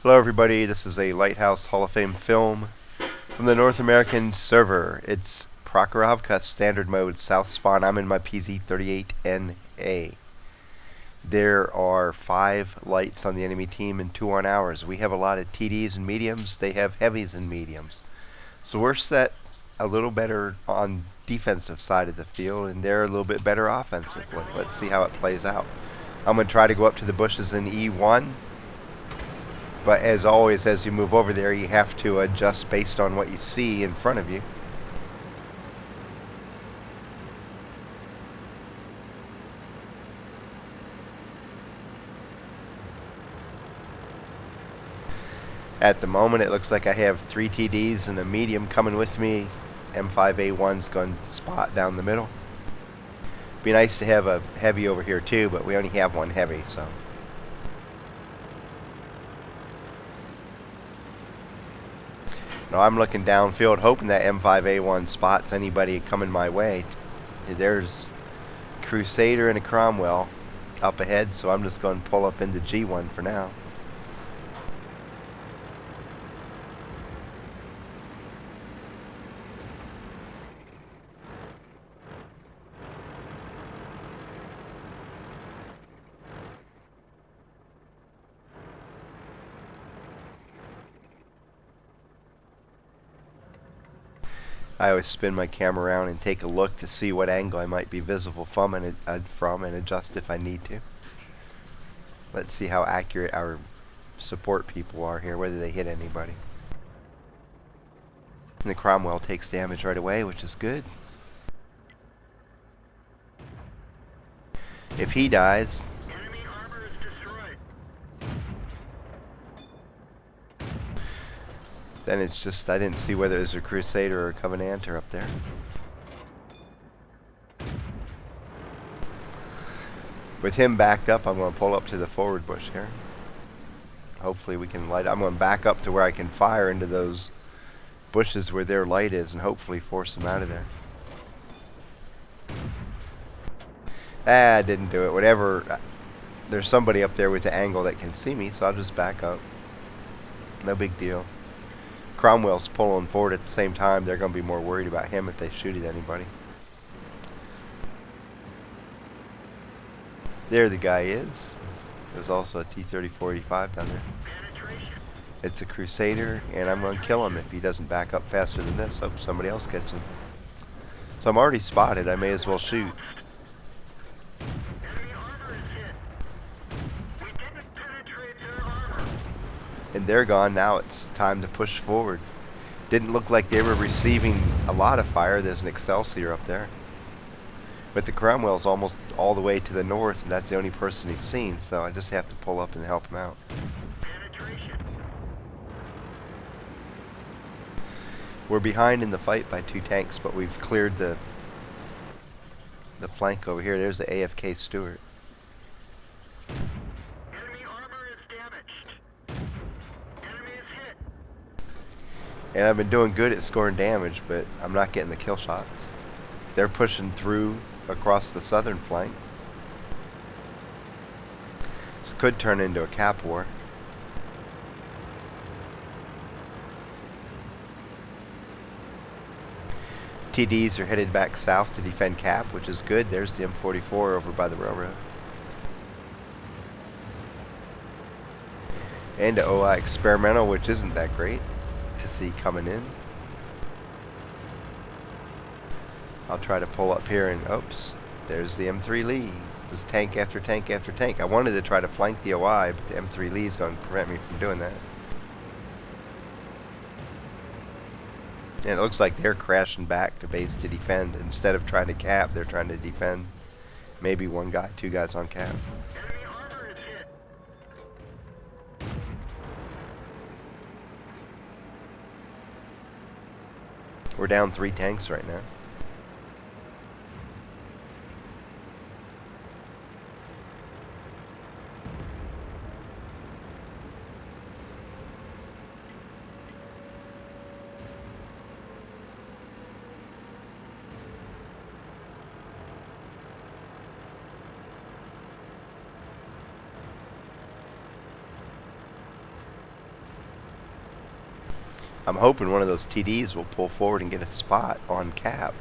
Hello everybody, this is a Lighthouse Hall of Fame film from the North American server. It's Prokhorovka standard mode, south spawn. I'm in my Pz38nA. There are 5 lights on the enemy team and 2 on ours. We have a lot of TDs and mediums, they have heavies and mediums. So we're set a little better on defensive side of the field and they're a little bit better offensively. Let's see how it plays out. I'm going to try to go up to the bushes in E1. But as always, as you move over there, you have to adjust based on what you see in front of you. At the moment, it looks like I have 3 TDs and a medium coming with me. M5A1's going to spot down the middle. Be nice to have a heavy over here too, but we only have 1 heavy, so. Now I'm looking downfield, hoping that M5A1 spots anybody coming my way. There's Crusader and a Cromwell up ahead, so I'm just going to pull up into G1 for now. I always spin my camera around and take a look to see what angle I might be visible from and adjust if I need to. Let's see how accurate our support people are here, whether they hit anybody. And the Cromwell takes damage right away, which is good. If he dies, Enemy armor is destroyed. then it's just, I didn't see whether it was a Crusader or a Covenanter up there. With him backed up, I'm going to pull up to the forward bush here. Hopefully we can light. I'm going to back up to where I can fire into those bushes where their light is and hopefully force them out of there. Ah, I didn't do it. Whatever. There's somebody up there with the angle that can see me, so I'll just back up. No big deal. Cromwell's pulling forward at the same time. They're going to be more worried about him if they shoot at anybody. There the guy is. There's also a T-34-85 down there. It's a Crusader, and I'm going to kill him if he doesn't back up faster than this. So somebody else gets him. So I'm already spotted. I may as well shoot. Enemy armor is hit. We didn't penetrate their armor. And they're gone. Now it's time to push forward. Didn't look like they were receiving a lot of fire. There's an Excelsior up there. But the Cromwell's almost all the way to the north, and that's the only person he's seen, so I just have to pull up and help him out. Penetration. We're behind in the fight by 2 tanks, but we've cleared the flank over here. There's the AFK Stewart. Enemy armor is damaged. Enemy is hit. And I've been doing good at scoring damage, but I'm not getting the kill shots. They're pushing through across the southern flank. This could turn into a cap war. TDs are headed back south to defend cap, which is good. There's the M44 over by the railroad. And a OI experimental, which isn't that great to see coming in. I'll try to pull up here and oops, there's the M3 Lee. Just tank after tank after tank. I wanted to try to flank the OI, but the M3 Lee is going to prevent me from doing that. And it looks like they're crashing back to base to defend. Instead of trying to cap, they're trying to defend. Maybe 1 guy, 2 guys on cap. Enemy armor is hit. We're down 3 tanks right now. I'm hoping one of those TDs will pull forward and get a spot on cap.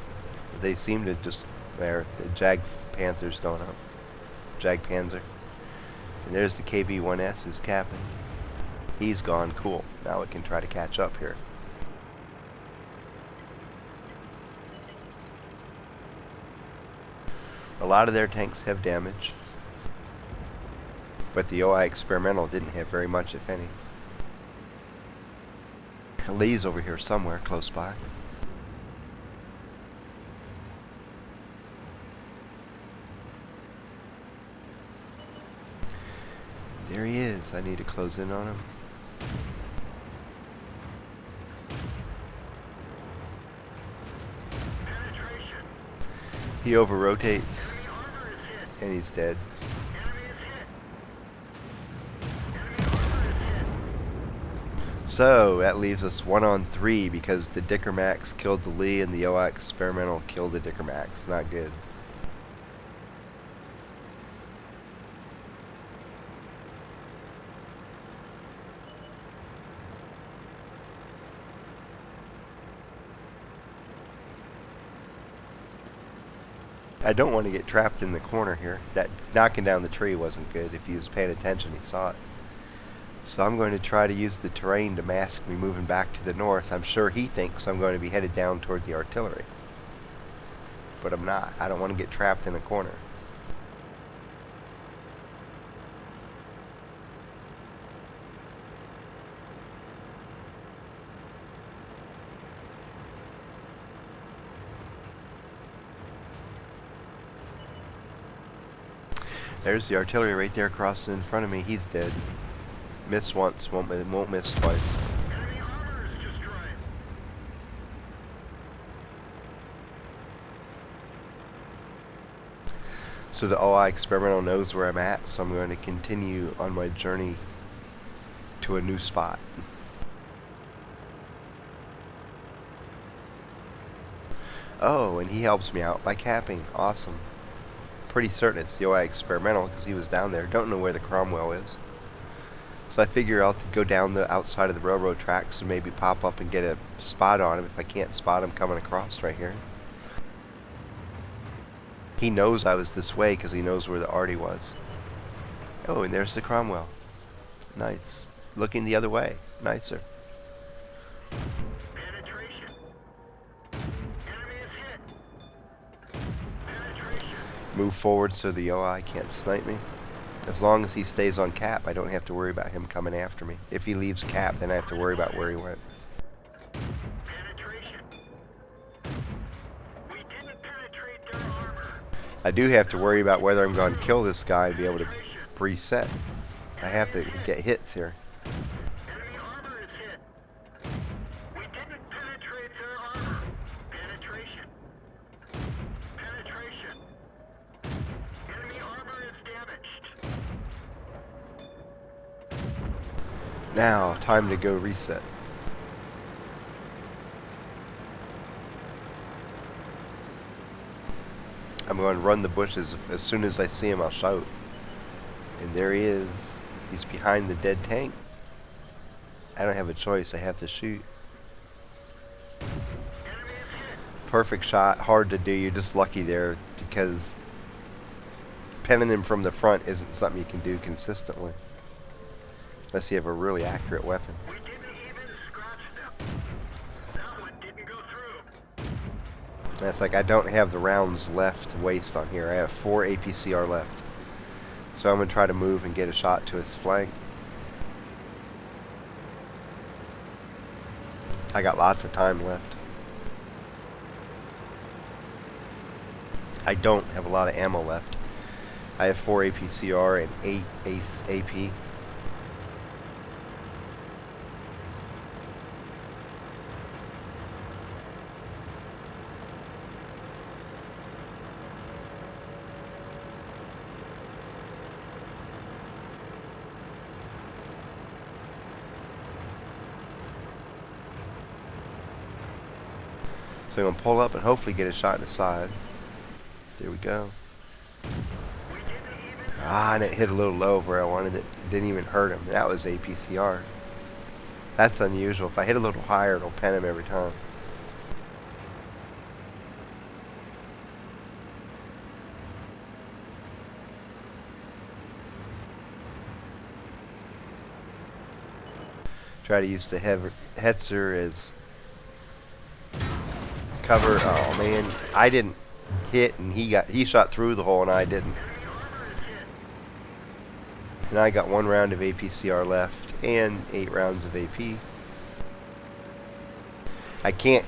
They seem to just, there, the Jag Panther's going up. Jag Panzer. And there's the KB-1S who's capping. He's gone. Cool. Now we can try to catch up here. A lot of their tanks have damage, but the OI Experimental didn't have very much, if any. Lee's over here somewhere close by. There he is. I need to close in on him. He over-rotates, and he's dead. So, that leaves us 1 on 3 because the Dicker Max killed the Lee and the OI Experimental killed the Dicker Max. Not good. I don't want to get trapped in the corner here. That knocking down the tree wasn't good. If he was paying attention, he saw it. So I'm going to try to use the terrain to mask me moving back to the north. I'm sure he thinks I'm going to be headed down toward the artillery. But I'm not. I don't want to get trapped in a corner. There's the artillery right there crossing in front of me. He's dead. Miss once, won't miss twice. Enemy armor is destroyed. So the OI Experimental knows where I'm at, so I'm going to continue on my journey to a new spot. Oh, and he helps me out by capping. Awesome. Pretty certain it's the OI Experimental because he was down there. Don't know where the Cromwell is. So I figure I'll go down the outside of the railroad tracks and maybe pop up and get a spot on him if I can't spot him coming across right here. He knows I was this way because he knows where the arty was. Oh, and there's the Cromwell. Nice. Looking the other way. Nicer. Penetration. Enemy is hit. Penetration. Move forward so the OI can't snipe me. As long as he stays on cap, I don't have to worry about him coming after me. If he leaves cap, then I have to worry about where he went. Penetration. We didn't penetrate their armor. I do have to worry about whether I'm going to kill this guy and be able to reset. I have to get hits here. Enemy armor is hit. We didn't penetrate their armor. Penetration. Penetration. Enemy armor is damaged. Now, time to go reset. I'm going to run the bushes. As soon as I see him, I'll shout. And there he is. He's behind the dead tank. I don't have a choice. I have to shoot. Perfect shot. Hard to do. You're just lucky there because penning him from the front isn't something you can do consistently. Unless you have a really accurate weapon. We didn't even scratch them. That one didn't go through. That's like I don't have the rounds left to waste on here. I have 4 APCR left. So I'm going to try to move and get a shot to his flank. I got lots of time left. I don't have a lot of ammo left. I have 4 APCR and 8 ACE AP. So I'm going to pull up and hopefully get a shot in the side. There we go. Ah, and it hit a little low where I wanted it. It didn't even hurt him. That was APCR. That's unusual. If I hit a little higher, it'll pen him every time. Try to use the Hetzer as cover. Oh man, I didn't hit, and he shot through the hole, and I didn't. And I got 1 round of APCR left and 8 rounds of AP. I can't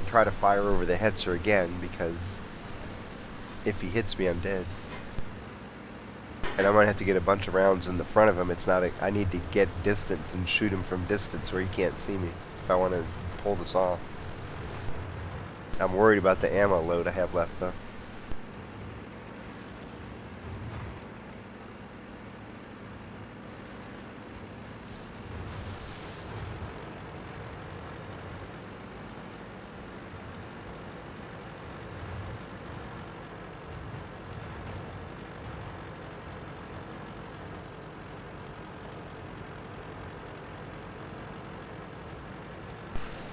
try to fire over the Hetzer again because if he hits me, I'm dead. And I might have to get a bunch of rounds in the front of him. It's not. I need to get distance and shoot him from distance where he can't see me if I want to pull this off. I'm worried about the ammo load I have left though.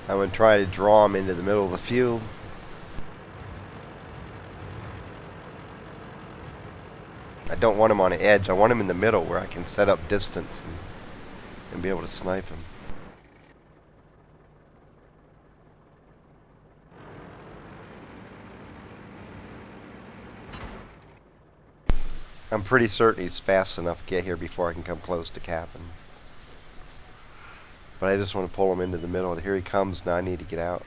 I'm going to try to draw him into the middle of the field. I don't want him on an edge. I want him in the middle where I can set up distance and be able to snipe him. I'm pretty certain he's fast enough to get here before I can come close to capping. But I just want to pull him into the middle. Here he comes. Now I need to get out.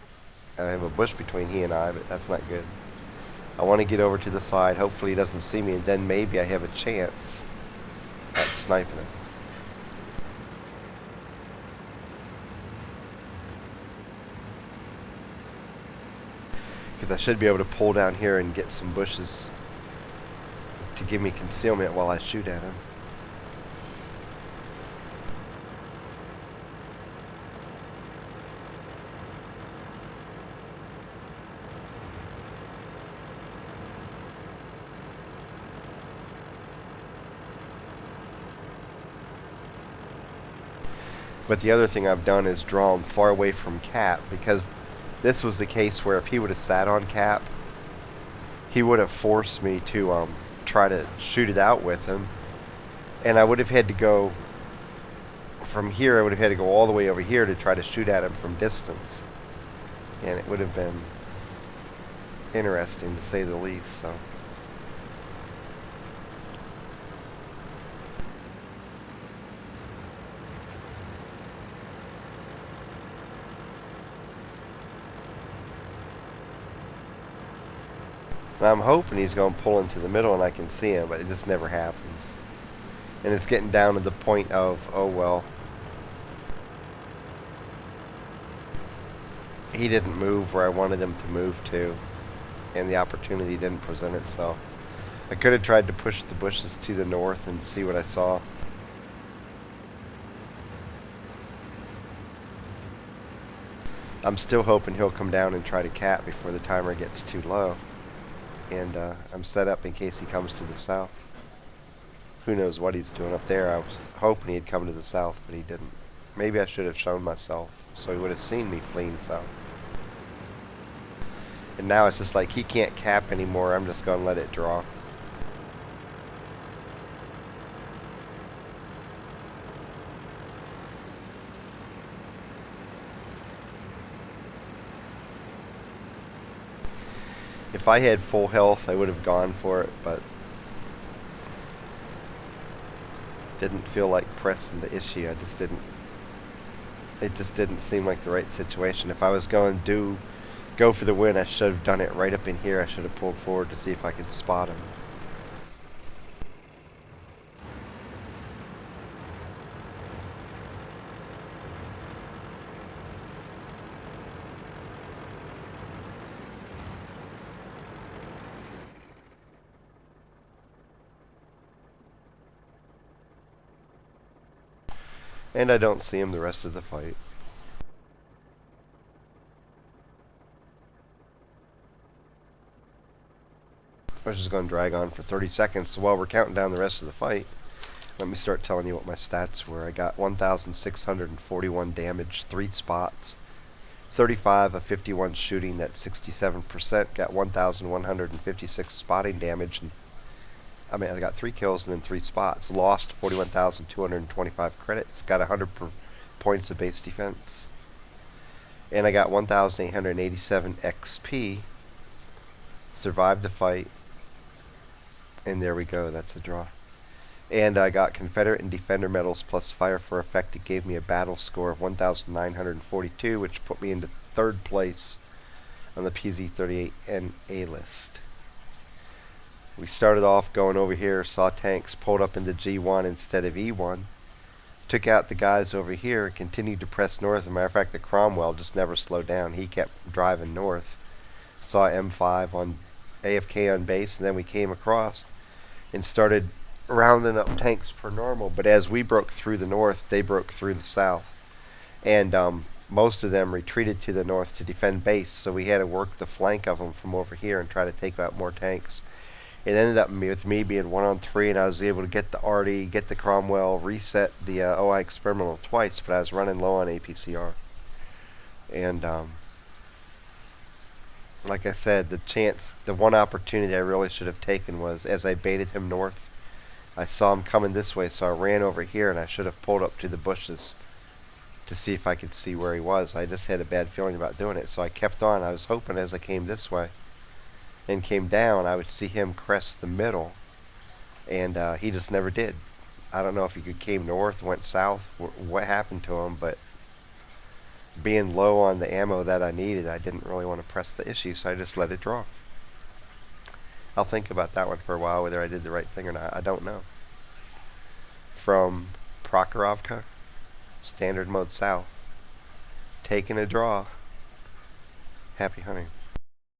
I have a bush between he and I, but that's not good. I want to get over to the side. Hopefully he doesn't see me, and then maybe I have a chance at sniping him. Because I should be able to pull down here and get some bushes to give me concealment while I shoot at him. But the other thing I've done is draw him far away from cap, because this was the case where if he would have sat on cap, he would have forced me to try to shoot it out with him. And I would have had to go from here, I would have had to go all the way over here to try to shoot at him from distance. And it would have been interesting to say the least, so. And I'm hoping he's going to pull into the middle and I can see him, but it just never happens. And it's getting down to the point of, oh well, he didn't move where I wanted him to move to, and the opportunity didn't present itself. I could have tried to push the bushes to the north and see what I saw. I'm still hoping he'll come down and try to cap before the timer gets too low. And I'm set up in case he comes to the south. Who knows what he's doing up there. I was hoping he'd come to the south, but he didn't. Maybe I should have shown myself so he would have seen me fleeing south. And now it's just like he can't cap anymore. I'm just going to let it draw. If I had full health, I would have gone for it, but didn't feel like pressing the issue. It just didn't seem like the right situation. If I was going to go for the win, I should have done it right up in here. I should have pulled forward to see if I could spot him. And I don't see him the rest of the fight. I was just going to drag on for 30 seconds. So while we're counting down the rest of the fight, Let me start telling you what my stats were. I got 1,641 damage, 3 spots, 35 of 51 shooting, that's 67%. Got 1,156 spotting damage, and I got 3 kills and then 3 spots. Lost 41,225 credits. Got 100 points of base defense. And I got 1,887 XP. Survived the fight. And there we go, that's a draw. And I got Confederate and Defender medals plus fire for effect. It gave me a battle score of 1,942, which put me into 3rd place on the Pz38nA list. We started off going over here, saw tanks pulled up into G1 instead of E1. Took out the guys over here, continued to press north. As a matter of fact, the Cromwell just never slowed down. He kept driving north. Saw M5 on AFK on base, and then we came across and started rounding up tanks per normal. But as we broke through the north, they broke through the south. And most of them retreated to the north to defend base, so we had to work the flank of them from over here and try to take out more tanks. It ended up with me being 1-on-3, and I was able to get the Artie, get the Cromwell, reset the OI experimental twice, but I was running low on APCR. And like I said, the one opportunity I really should have taken was as I baited him north, I saw him coming this way, so I ran over here, and I should have pulled up to the bushes to see if I could see where he was. I just had a bad feeling about doing it, so I kept on. I was hoping as I came this way and came down, I would see him crest the middle, and he just never did. I don't know if he came north, went south, what happened to him, but being low on the ammo that I needed, I didn't really want to press the issue, so I just let it draw. I'll think about that one for a while, whether I did the right thing or not. I don't know. From Prokhorovka, standard mode south, taking a draw. Happy hunting.